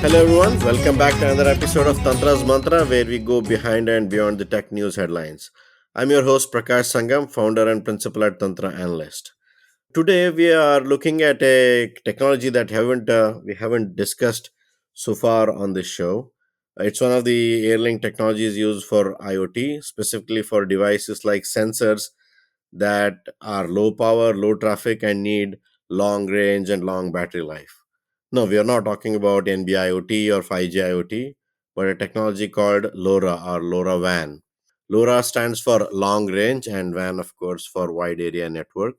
Hello everyone, welcome back to another episode of Tantra's Mantra where we go behind and beyond the tech news headlines. I'm your host Prakash Sangam, founder and principal at Tantra Analyst. Today we are looking at a technology that we haven't discussed so far on this show. It's one of the airlink technologies used for IoT, specifically for devices like sensors that are low power, low traffic, and need long range and long battery life. No, we are not talking about NB-IoT or 5G IoT, but a technology called LoRa or LoRa WAN. LoRa stands for long range and WAN, of course, for wide area network.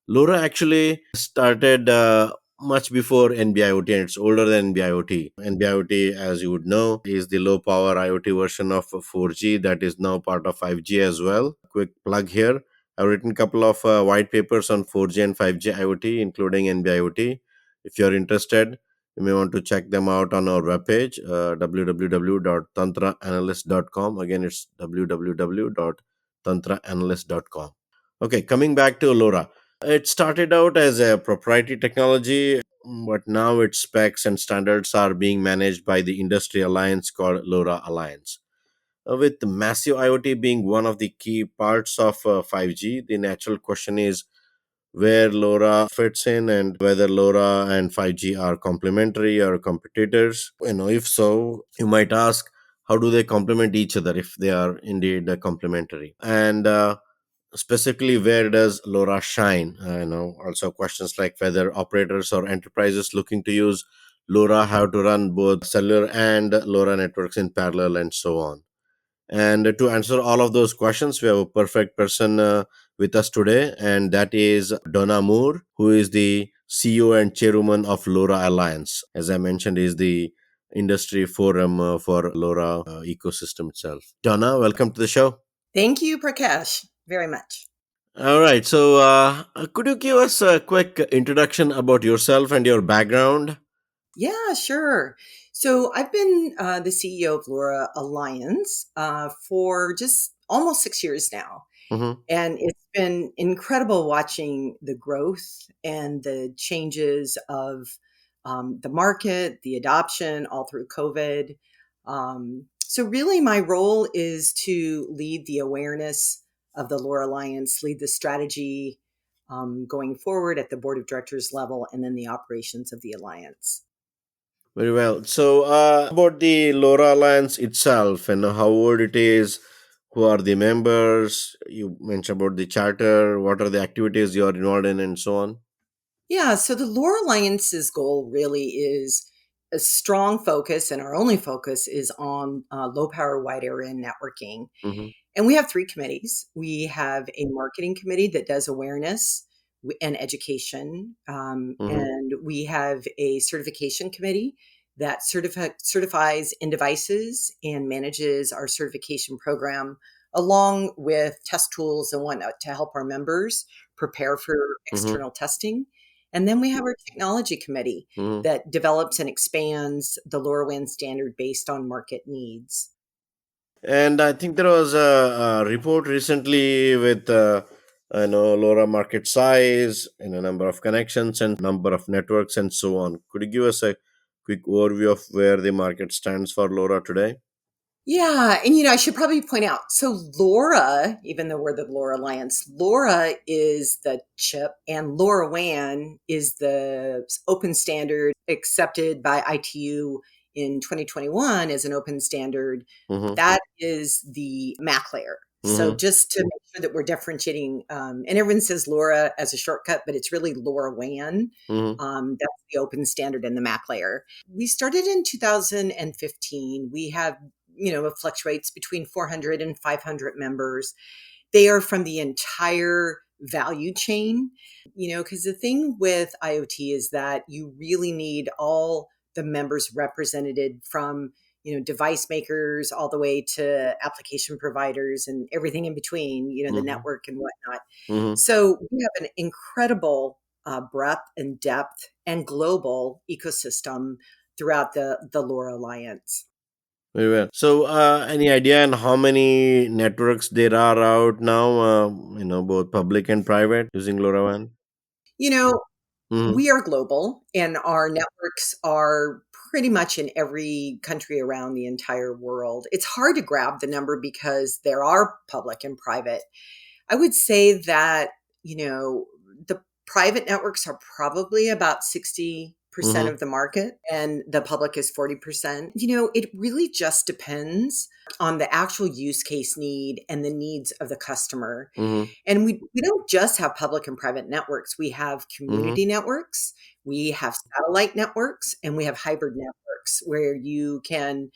LoRa actually started much before NB-IoT and it's older than NB-IoT. NB-IoT, as you would know, is the low power IoT version of 4G that is now part of 5G as well. Quick plug here. I've written a couple of white papers on 4G and 5G IoT, including NB-IoT. If you're interested, you may want to check them out on our webpage, www.tantraanalyst.com. Again, it's www.tantraanalyst.com. Okay, coming back to LoRa. It started out as a proprietary technology, but now its specs and standards are being managed by the industry alliance called LoRa Alliance. With massive IoT being one of the key parts of 5G, the natural question is where LoRa fits in and whether LoRa and 5G are complementary or competitors. If so, you might ask, how do they complement each other if they are indeed complementary? And specifically, where does LoRa shine? Also questions like whether operators or enterprises looking to use LoRa have to run both cellular and LoRa networks in parallel and so on. And to answer all of those questions, we have a perfect person with us today, and that is Donna Moore, who is the CEO and chairwoman of LoRa Alliance. As I mentioned, is the industry forum for LoRa ecosystem itself. Donna, welcome to the show. Thank you, Prakash, very much. All right. So, could you give us a quick introduction about yourself and your background? Yeah, sure. So I've been the CEO of LoRa Alliance for just almost 6 years now. Mm-hmm. And it's been incredible watching the growth and the changes of the market, the adoption all through COVID. So, really, my role is to lead the awareness of the LoRa Alliance, lead the strategy going forward at the board of directors level, and then the operations of the alliance. Very well. So, about the LoRa Alliance itself and how old it is, who are the members? You mentioned about the charter. What are the activities you are involved in, and so on. Yeah, so the LoRa Alliance's goal really is a strong focus, and our only focus is on low power wide area networking. Mm-hmm. And we have three committees. We have a marketing committee that does awareness and education. Mm-hmm. And we have a certification committee that certifies in devices and manages our certification program, along with test tools and whatnot to help our members prepare for Mm-hmm. external testing. And then we have our technology committee Mm-hmm. that develops and expands the LoRaWAN standard based on market needs. And I think there was a report recently with LoRa market size and a number of connections and number of networks and so on. Could you give us a quick overview of where the market stands for LoRa today? Yeah, and I should probably point out, so LoRa, even though we're the LoRa Alliance, LoRa is the chip and LoRaWAN is the open standard accepted by ITU in 2021 as an open standard. Mm-hmm. That is the MAC layer. So Mm-hmm. just to make sure that we're differentiating, and everyone says LoRa as a shortcut, but it's really LoRaWAN. Mm-hmm. That's the open standard in the MAC layer. We started in 2015. We have it fluctuates between 400 and 500 members. They are from the entire value chain, because the thing with IoT is that you really need all the members represented from, device makers all the way to application providers and everything in between, the Mm-hmm. network and whatnot. Mm-hmm. So we have an incredible breadth and depth and global ecosystem throughout the LoRa Alliance. Very well. So, any idea on how many networks there are out now? Both public and private using LoRaWAN. You know, Mm-hmm. We are global, and our networks are pretty much in every country around the entire world. It's hard to grab the number because there are public and private. I would say that, the private networks are probably about 60% Mm-hmm. of the market and the public is 40%. It really just depends on the actual use case need and the needs of the customer. Mm-hmm. And we don't just have public and private networks. We have Mm-hmm. community networks, we have satellite networks, and we have hybrid networks where you can,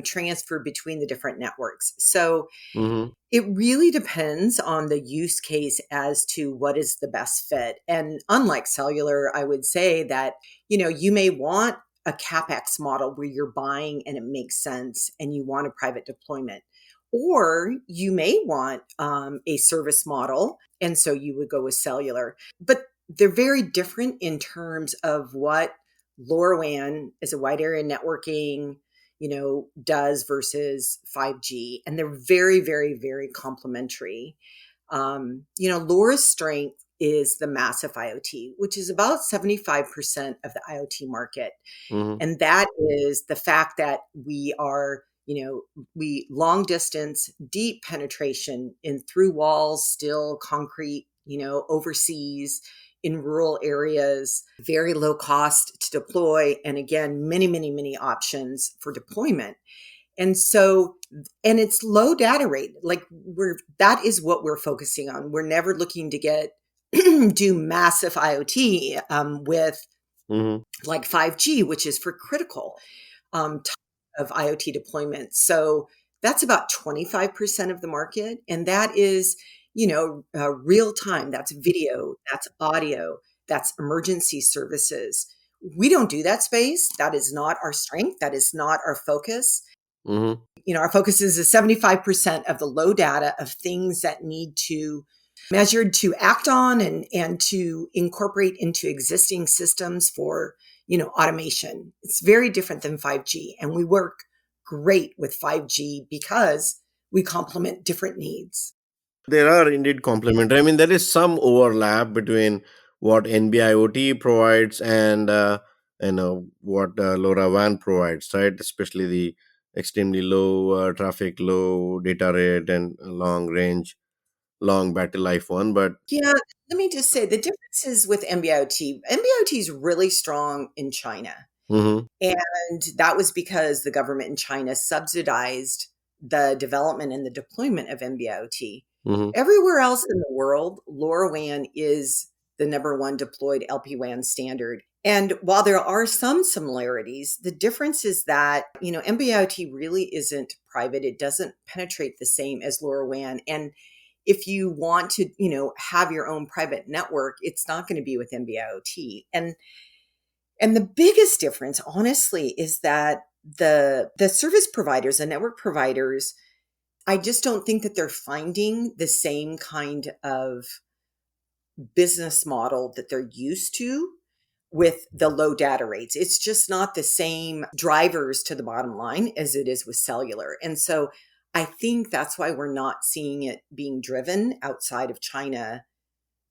transfer between the different networks. So Mm-hmm. it really depends on the use case as to what is the best fit. And unlike cellular, I would say that, you may want a CapEx model where you're buying and it makes sense and you want a private deployment. Or you may want a service model. And so you would go with cellular. But they're very different in terms of what LoRaWAN is, a wide area networking, does versus 5G. And they're very, very, very complementary. LoRa's strength is the massive IoT, which is about 75% of the IoT market. Mm-hmm. And that is the fact that we are, we long distance, deep penetration in through walls, still concrete, overseas, in rural areas, very low cost to deploy. And again, many, many, many options for deployment. And so, and it's low data rate. Like that is what we're focusing on. We're never looking to do massive IoT with Mm-hmm. like 5G, which is for critical type of IoT deployment. So that's about 25% of the market. And that is, real time. That's video, that's audio, that's emergency services. We don't do that space. That is not our strength. That is not our focus. Mm-hmm. Our focus is 75% of the low data of things that need to measured to act on and to incorporate into existing systems for, automation. It's very different than 5G. And we work great with 5G because we complement different needs. There are indeed complementary. I mean, there is some overlap between what NB-IoT provides and what LoRa WAN provides, right? Especially the extremely low traffic, low data rate, and long range, long battery life one. But Yeah, let me just say the difference is with NB-IoT. NB-IoT is really strong in China. mm-hmm. And that was because the government in China subsidized the development and the deployment of NB-IoT. Mm-hmm. Everywhere else in the world, LoRaWAN is the number one deployed LPWAN standard. And while there are some similarities, the difference is that, NB-IoT really isn't private. It doesn't penetrate the same as LoRaWAN. And if you want to, have your own private network, it's not going to be with NB-IoT. And the biggest difference, honestly, is that the service providers, the network providers, I just don't think that they're finding the same kind of business model that they're used to with the low data rates. It's just not the same drivers to the bottom line as it is with cellular. And so I think that's why we're not seeing it being driven outside of China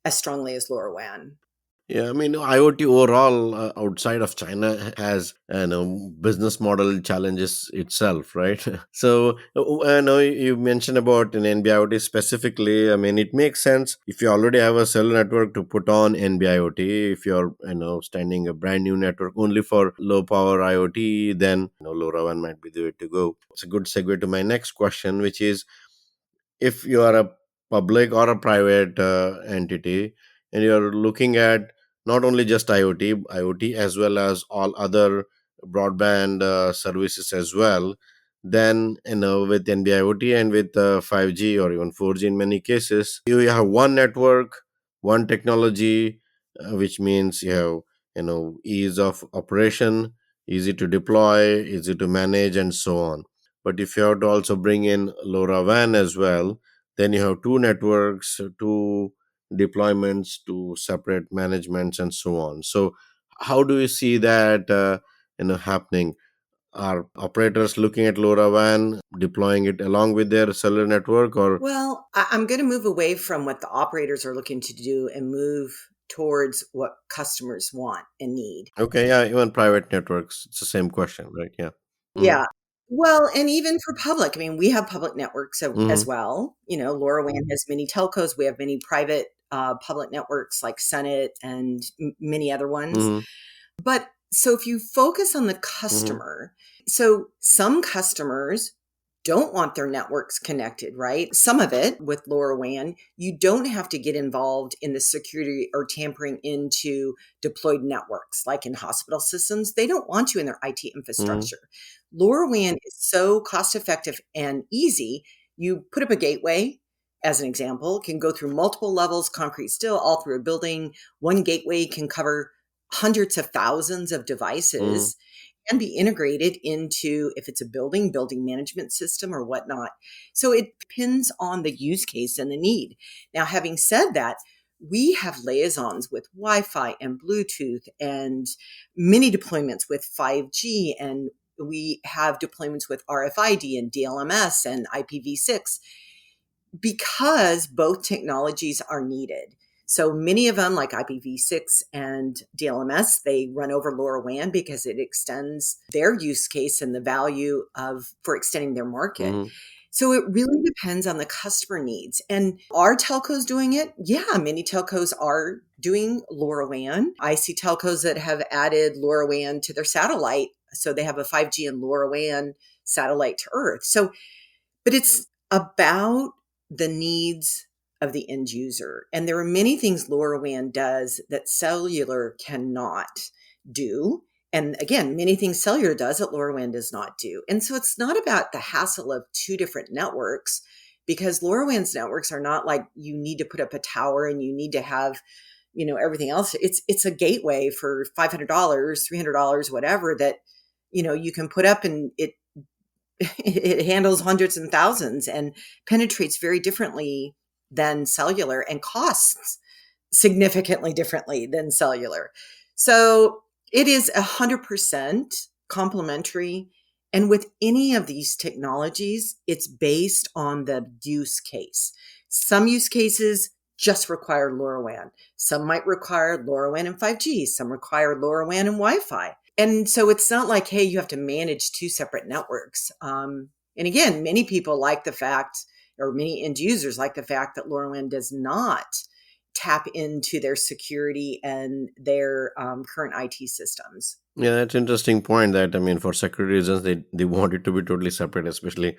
as strongly as LoRaWAN. Yeah, I mean, IoT overall outside of China has business model challenges itself, right? So I know you mentioned about an NB-IoT specifically. I mean, it makes sense if you already have a cellular network to put on NB-IoT. If you're standing a brand new network only for low power IoT, then LoRaWAN might be the way to go. It's a good segue to my next question, which is if you are a public or a private entity and you're looking at not only just IoT as well as all other broadband services as well, then with NB-IoT and with 5G or even 4G in many cases, you have one network, one technology, which means you have ease of operation, easy to deploy, easy to manage, and so on. But if you have to also bring in LoRa WAN as well, then you have two networks, two deployments, two separate managements, and so on. So, how do you see that happening? Are operators looking at LoRa WAN, deploying it along with their cellular network, or Well, I'm going to move away from what the operators are looking to do and move towards what customers want and need. Okay, yeah, even private networks, it's the same question, right? Yeah. Mm-hmm. Yeah. Well, and even for public, I mean, we have public networks as Mm-hmm. well. LoRa WAN has many telcos. We have many private public networks like Senate and many other ones. Mm-hmm. But so if you focus on the Mm-hmm. customer, so some customers don't want their networks connected, right? Some of it with LoRa WAN, you don't have to get involved in the security or tampering into deployed networks, like in hospital systems. They don't want you in their IT Mm-hmm. infrastructure. LoRa WAN is so cost effective and easy. You put up a gateway, as an example, can go through multiple levels, concrete steel, all through a building. One gateway can cover hundreds of thousands of Mm-hmm. devices and be integrated into, if it's a building management system or whatnot. So it depends on the use case and the need. Now, having said that, we have liaisons with Wi-Fi and Bluetooth and many deployments with 5G, and we have deployments with RFID and DLMS and IPv6 because both technologies are needed. So many of them, like IPv6 and DLMS, they run over LoRa WAN because it extends their use case and the value of for extending their market. Mm-hmm. So it really depends on the customer needs. And are telcos doing it? Yeah, many telcos are doing LoRa WAN. I see telcos that have added LoRa WAN to their satellite. So they have a 5G and LoRa WAN satellite to Earth. So but it's about the needs of the end user. And there are many things LoRaWAN does that cellular cannot do. And again, many things cellular does that LoRaWAN does not do. And so it's not about the hassle of two different networks, because LoRaWAN's networks are not like you need to put up a tower and you need to have, everything else. It's a gateway for $500, $300, whatever, that, you can put up, and it handles hundreds and thousands and penetrates very differently than cellular and costs significantly differently than cellular. So it is 100% complementary. And with any of these technologies, it's based on the use case. Some use cases just require LoRaWAN. Some might require LoRaWAN and 5G. Some require LoRaWAN and Wi-Fi. And so it's not like, hey, you have to manage two separate networks. And again, many people like the fact, or many end users like the fact, that LoRaWAN does not tap into their security and their current IT systems. Yeah, that's interesting point. That I mean, for security reasons, they want it to be totally separate, especially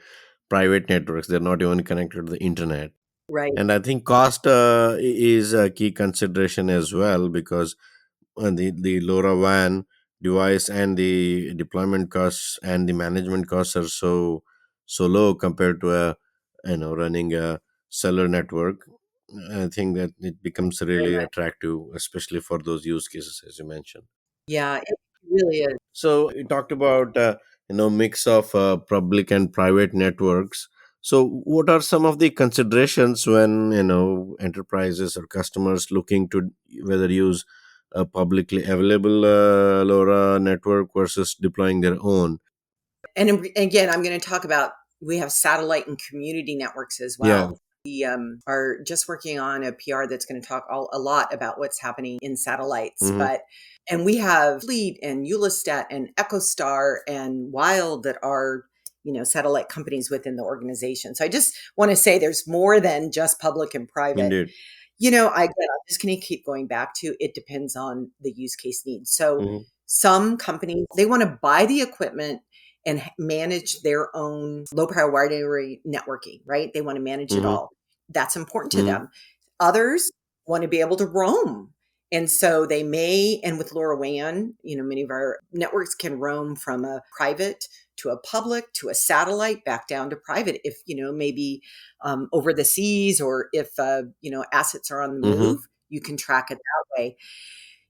private networks. They're not even connected to the internet. Right. And I think cost is a key consideration as well, because the LoRa WAN device and the deployment costs and the management costs are so low compared to a running a cellular network. I think that it becomes Very really much. attractive, especially for those use cases as you mentioned. Yeah, it really is. So you talked about mix of public and private networks. So what are some of the considerations when enterprises or customers looking to whether use a publicly available LoRa network versus deploying their own? And again, I'm going to talk about, we have satellite and community networks as Yeah. well. We are just working on a PR that's going to talk a lot about what's happening in satellites. Mm-hmm. And we have Fleet and Eulostat and EchoStar and Wild that are, satellite companies within the organization. So I just want to say there's more than just public and private. Indeed. I'm just going to keep going back to, it depends on the use case needs. So Mm-hmm. some companies, they want to buy the equipment and manage their own low power wired networking, right? They want to manage it Mm-hmm. all. That's important to Mm-hmm. them. Others want to be able to roam. And so they may, and with LoRaWAN, many of our networks can roam from a private to a public to a satellite back down to private if, maybe over the seas, or if, assets are on the Mm-hmm. move, you can track it that way.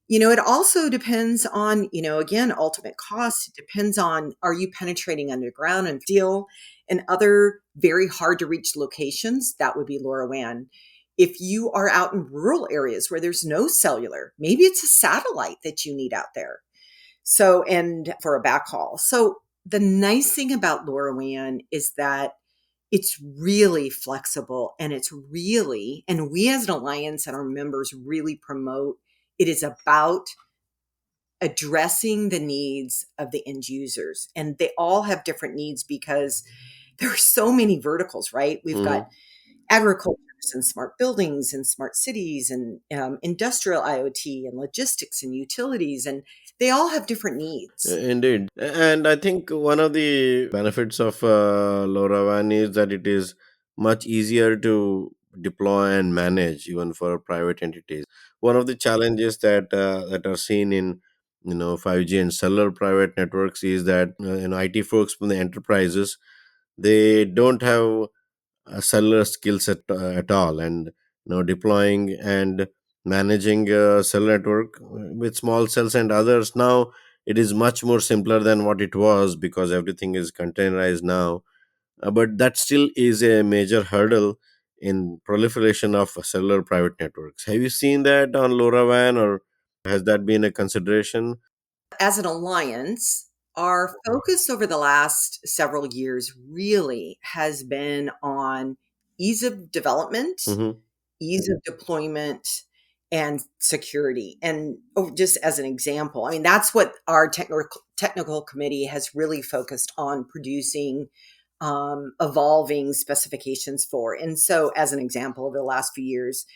It also depends on, again, ultimate cost. It depends on, are you penetrating underground and steel and other very hard to reach locations? That would be LoRaWAN. If you are out in rural areas where there's no cellular, maybe it's a satellite that you need out there. So, and for a backhaul. So the nice thing about LoRaWAN is that it's really flexible, and and we as an alliance and our members really promote It is about addressing the needs of the end users. And they all have different needs because there are so many verticals, right? We've got Mm-hmm. agriculture and smart buildings and smart cities and industrial IoT and logistics and utilities, and they all have different needs. Indeed. And I think one of the benefits of LoRa WAN is that it is much easier to deploy and manage even for private entities. One of the challenges that are seen in 5G and cellular private networks is that IT folks from the enterprises, they don't have a cellular skill set at all, and deploying and managing a cell network with small cells and others, now it is much more simpler than what it was because everything is containerized now. But that still is a major hurdle in proliferation of cellular private networks. Have you seen that on LoRaWAN, or has that been a consideration? As an alliance, our focus over the last several years really has been on ease of development, Mm-hmm. ease of deployment, and security. And just as an example, I mean, that's what our technical committee has really focused on producing evolving specifications for. And so, as an example, over the last few years,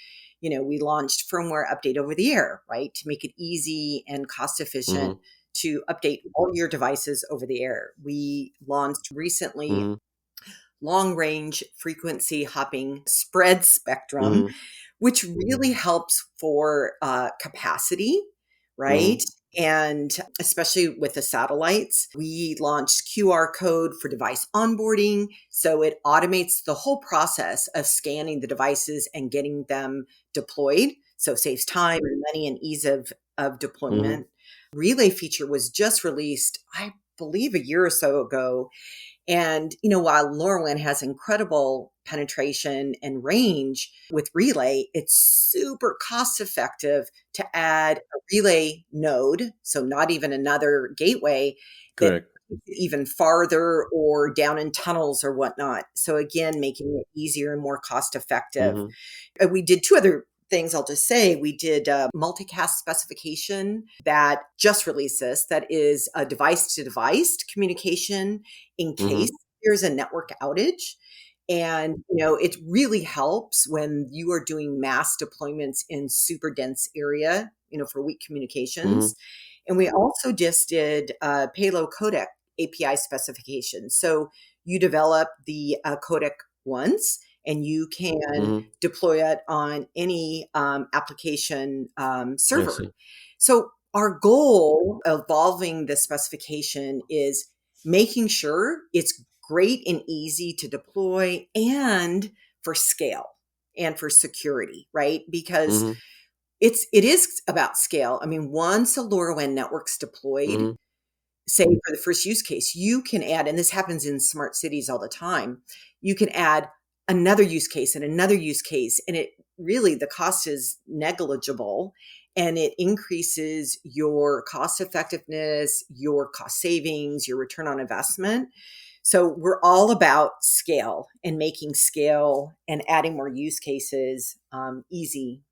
we launched firmware update over the air, right, to make it easy and cost efficient Mm-hmm. to update all your devices over the air. We launched recently Mm-hmm. long range frequency hopping spread spectrum, Mm-hmm. which really helps for capacity, Mm-hmm. right? And especially with the satellites, we launched QR code for device onboarding. So it automates the whole process of scanning the devices and getting them deployed. So it saves time and money and ease of Mm-hmm. deployment. Relay feature was just released, I believe, a year or so ago, and, while LoRaWAN has incredible penetration and range with relay, it's super cost effective to add a relay node. So not even another gateway that Correct. takes it even farther or down in tunnels or whatnot. So again, making it easier and more cost effective. Mm-hmm. We did two other things. I'll just say we did a multicast specification that just released this, that is a device to device communication in case Mm-hmm. there's a network outage. And it really helps when you are doing mass deployments in super dense area, for weak Mm-hmm. communications. And we also just did payload codec API specification. So you develop the codec once, and you can Mm-hmm. deploy it on any application I server. see. So our goal evolving the specification is making sure it's great and easy to deploy and for scale and for security, right? Because Mm-hmm. it is about scale. I mean, once a LoRaWAN network's deployed, Mm-hmm. say for the first use case, you can add, and this happens in smart cities all the time, you can add another use case and another use case, and it really, the cost is negligible, and it increases your cost effectiveness, your cost savings, your return on investment. So we're all about scale and making scale and adding more use cases easy.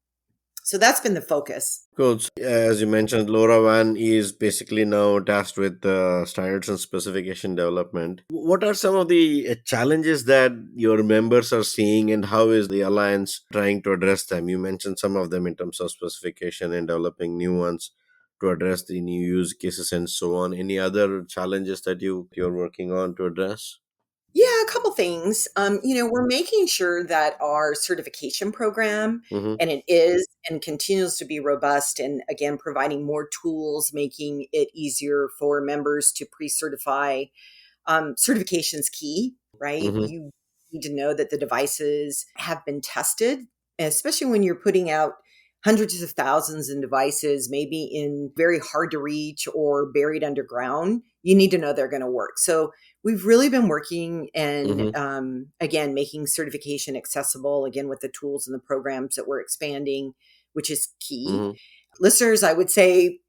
So that's been the focus. Cool. So, as you mentioned, LoRaWAN is basically now tasked with standards and specification development. What are some of the challenges that your members are seeing, and how is the alliance trying to address them? You mentioned some of them in terms of specification and developing new ones to address the new use cases and so on. Any other challenges that you're working on to address? Yeah, a couple things. We're making sure that our certification program, Mm-hmm. and it is and continues to be robust, and again, providing more tools, making it easier for members to pre-certify. Certification's key, right? Mm-hmm. You need to know that the devices have been tested, especially when you're putting out hundreds of thousands of devices, maybe in very hard to reach or buried underground. You need to know they're going to work. So we've really been working and Mm-hmm. again, making certification accessible, again, with the tools and the programs that we're expanding, which is key. Mm-hmm. Listeners, I would say,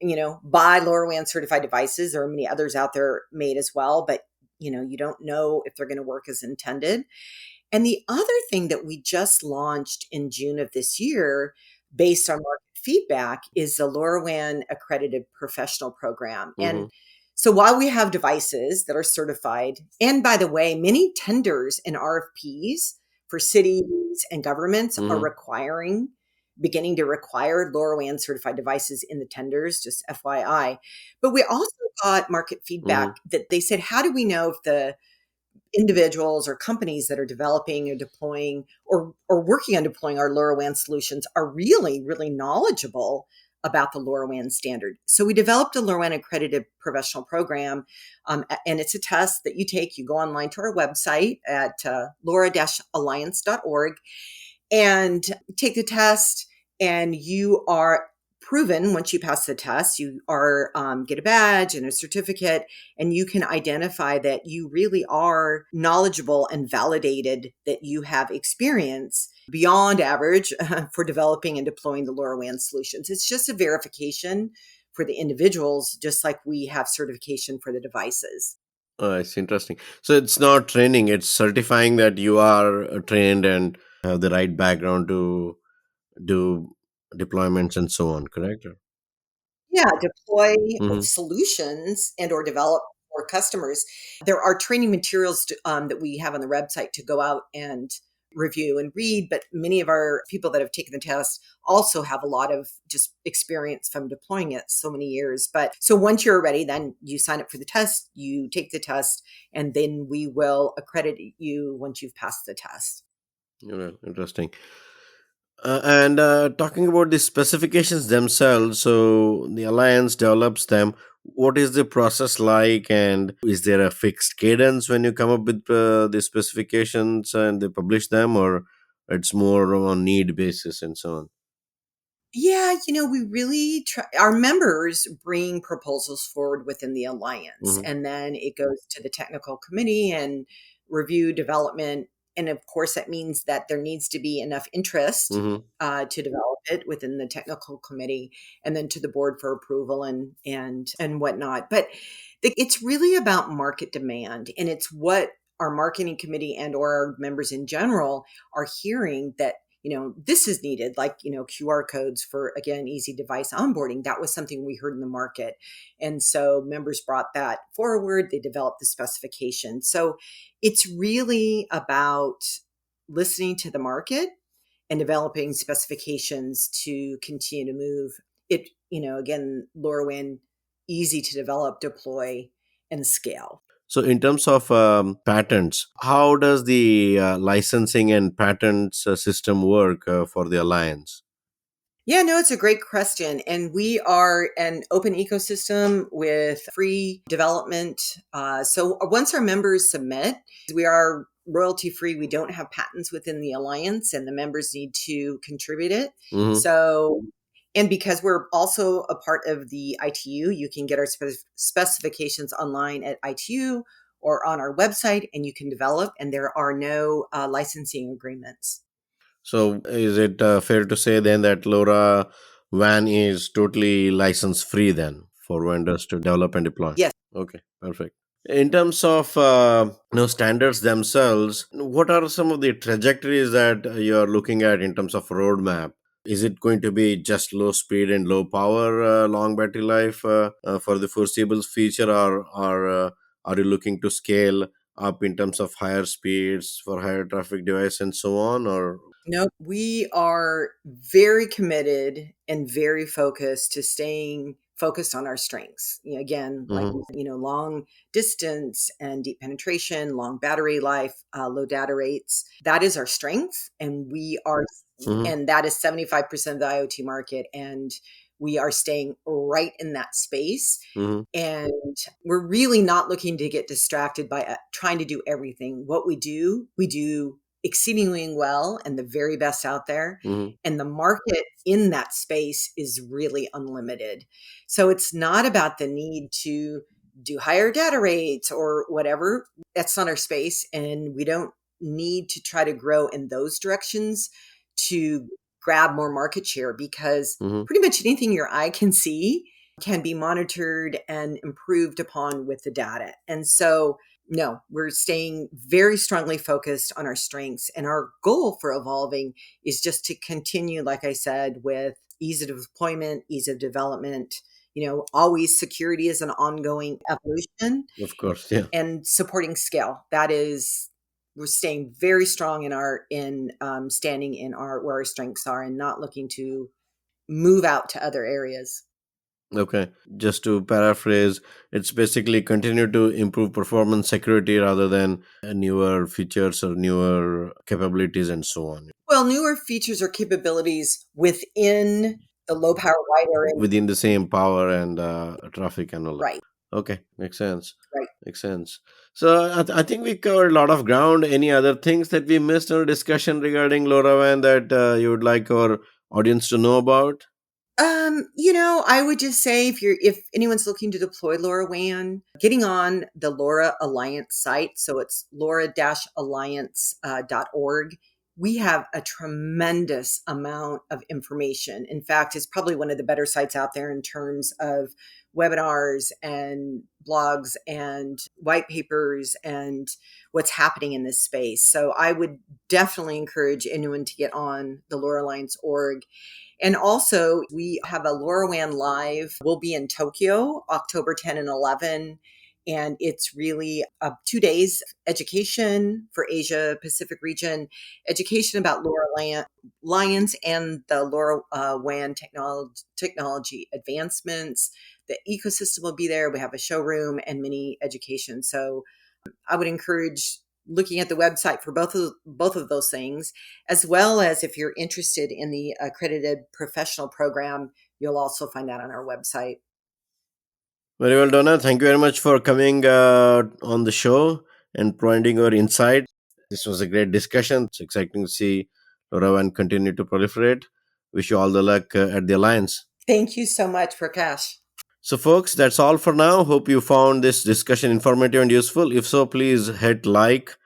buy LoRaWAN certified devices. There are many others out there made as well, but you don't know if they're going to work as intended. And the other thing that we just launched in June of this year, based on market feedback is the LoRa WAN accredited professional program. Mm-hmm. And so while we have devices that are certified, and by the way, many tenders and RFPs for cities and governments are Mm-hmm. beginning to require LoRaWAN certified devices in the tenders, just FYI. But we also got market Mm-hmm. feedback that they said, how do we know if the individuals or companies that are developing or deploying or working on deploying our LoRaWAN solutions are really, really knowledgeable about the LoRaWAN standard? So we developed a LoRaWAN accredited professional program, and it's a test that you take. You go online to our website at LoRa-Alliance.org and take the test, and you are proven. Once you pass the test, you are get a badge and a certificate, and you can identify that you really are knowledgeable and validated, that you have experience beyond average for developing and deploying the LoRaWAN solutions. It's just a verification for the individuals, just like we have certification for the devices. It's interesting. So it's not training; it's certifying that you are trained and have the right background to do deployments and so on. Correct? Yeah, deploy Mm-hmm. solutions and or develop for customers. There are training materials that we have on the website to go out and review and read, but many of our people that have taken the test also have a lot of just experience from deploying it so many years. But so once you're ready, then you sign up for the test, you take the test, and then we will accredit you once you've passed the test. Interesting. And talking about the specifications themselves, so the alliance develops them. What is the process like, and is there a fixed cadence when you come up with the specifications and they publish them, or it's more on need basis and so on? Yeah, we really try. Our members bring proposals forward within the alliance, Mm-hmm. and then it goes to the technical committee and review development. And of course, that means that there needs to be enough interest Mm-hmm. to develop it within the technical committee, and then to the board for approval and whatnot. But it's really about market demand, and it's what our marketing committee and or our members in general are hearing, that this is needed, like QR codes for, again, easy device onboarding. That was something we heard in the market, and so members brought that forward. They developed the specification. So it's really about listening to the market and developing specifications to continue to move it, again, LoRaWAN, easy to develop, deploy, and scale. So, in terms of patents, how does the licensing and patents system work for the alliance? Yeah, no, it's a great question. And we are an open ecosystem with free development. So once our members submit, we are royalty free. We don't have patents within the alliance, and the members need to contribute it. Mm-hmm. So, and because we're also a part of the ITU, you can get our specifications online at ITU or on our website, and you can develop, and there are no licensing agreements. So, is it fair to say then that LoRa WAN is totally license free then for vendors to develop and deploy? Yes. Okay, perfect. In terms of standards themselves, what are some of the trajectories that you are looking at in terms of roadmap? Is it going to be just low speed and low power, long battery life for the foreseeable future, or are you looking to scale up in terms of higher speeds for higher traffic device and so on? Or No, we are very committed and very focused to staying focused on our strengths. Again, like Mhm. long distance and deep penetration, long battery life, low data rates. That is our strength, and Mhm. and that is 75% of the IoT market, and we are staying right in that space. Mhm. And we're really not looking to get distracted by trying to do everything. What we do exceedingly well and the very best out there. Mhm. And the market in that space is really unlimited. So it's not about the need to do higher data rates or whatever. That's not our space. And we don't need to try to grow in those directions to grab more market share, because Mhm. pretty much anything your eye can see can be monitored and improved upon with the data. And so, no, we're staying very strongly focused on our strengths. And our goal for evolving is just to continue, like I said, with ease of deployment, ease of development. Always security is an ongoing evolution, Of course, yeah. and supporting scale. That is, we're staying very strong in standing in our where our strengths are, and not looking to move out to other areas. Okay. Just to paraphrase, it's basically continue to improve performance security rather than newer features or newer capabilities and so on. Well, newer features or capabilities within the low power wide area. Within the same power and traffic and all that. Right, Okay, makes sense. right. Makes sense. So I think we covered a lot of ground. Any other things that we missed in our discussion regarding LoRaWAN that you would like our audience to know about? I would just say, if anyone's looking to deploy LoRa WAN, getting on the LoRa Alliance site, so it's LoRa-Alliance.org. We have a tremendous amount of information. In fact, it's probably one of the better sites out there in terms of webinars and blogs and white papers and what's happening in this space. So I would definitely encourage anyone to get on the LoRa Alliance.org. And also, we have a LoRaWAN Live. We'll be in Tokyo, October 10 and 11. And it's really 2 days education for Asia Pacific region, education about LoRa Alliance and the LoRa WAN technology advancements. The ecosystem will be there. We have a showroom and mini education. So I would encourage looking at the website for both of those things, as well as, if you're interested in the accredited professional program, you'll also find that on our website. Very well, Donna. Thank you very much for coming on the show and providing your insight. This was a great discussion. It's exciting to see LoRaWAN continue to proliferate. Wish you all the luck at the Alliance. Thank you so much, Prakash. So, folks, that's all for now. Hope you found this discussion informative and useful. If so, please hit like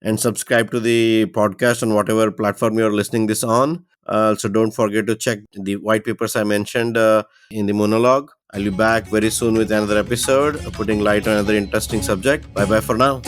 and subscribe to the podcast on whatever platform you're listening this on. Also, don't forget to check the white papers I mentioned in the monologue. I'll be back very soon with another episode, putting light on another interesting subject. Bye bye for now.